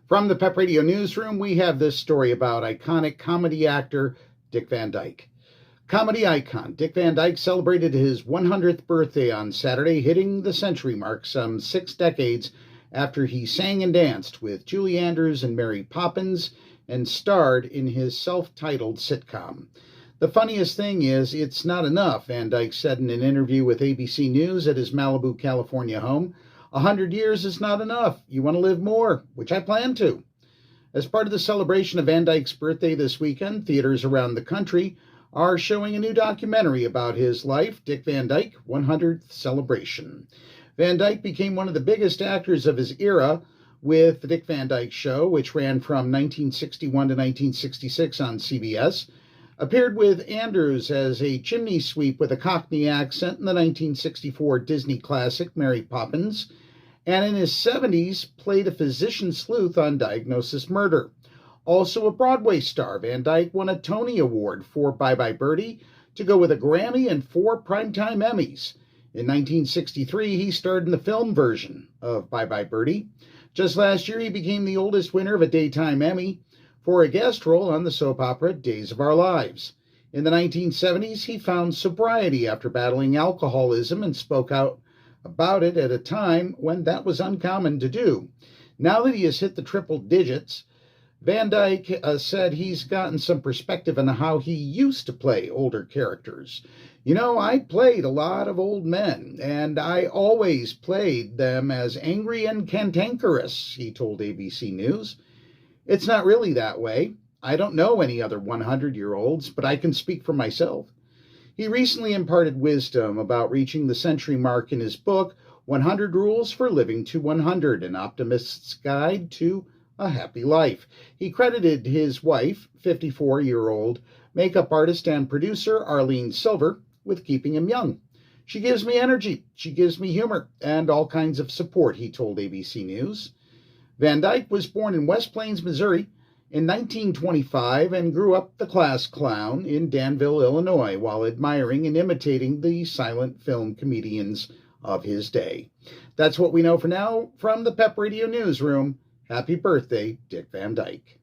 From the PEP Radio Newsroom, we have this story about iconic comedy actor Dick Van Dyke. Comedy icon Dick Van Dyke celebrated his 100th birthday on Saturday, hitting the century mark some 6 decades after he sang and danced with Julie Andrews and Mary Poppins and starred in his self-titled sitcom. The funniest thing is, it's not enough, Van Dyke said in an interview with ABC News at his Malibu, California home. 100 years is not enough. You want to live more, which I plan to. As part of the celebration of Van Dyke's birthday this weekend, theaters around the country are showing a new documentary about his life, Dick Van Dyke, 100th Celebration. Van Dyke became one of the biggest actors of his era with The Dick Van Dyke Show, which ran from 1961 to 1966 on CBS, appeared with Andrews as a chimney sweep with a Cockney accent in the 1964 Disney classic Mary Poppins, and in his 70s played a physician-sleuth on Diagnosis Murder. Also a Broadway star, Van Dyke won a Tony Award for Bye Bye Birdie, to go with a Grammy and 4 Primetime Emmys. In 1963, he starred in the film version of Bye Bye Birdie. Just last year, he became the oldest winner of a Daytime Emmy for a guest role on the soap opera Days of Our Lives. In the 1970s, he found sobriety after battling alcoholism and spoke out about it at a time when that was uncommon to do. Now that he has hit the triple digits, Van Dyke said he's gotten some perspective on how he used to play older characters. You know, I played a lot of old men, and I always played them as angry and cantankerous, he told ABC News. It's not really that way. I don't know any other 100-year-olds, but I can speak for myself. He recently imparted wisdom about reaching the century mark in his book, 100 Rules for Living to 100, An Optimist's Guide to a Happy Life. He credited his wife, 54-year-old makeup artist and producer Arlene Silver, with keeping him young. She gives me energy, she gives me humor, and all kinds of support, he told ABC News. Van Dyke was born in West Plains, Missouri in 1925 and grew up the class clown in Danville, Illinois, while admiring and imitating the silent film comedians of his day. That's what we know for now from the PEP Radio Newsroom. Happy birthday, Dick Van Dyke.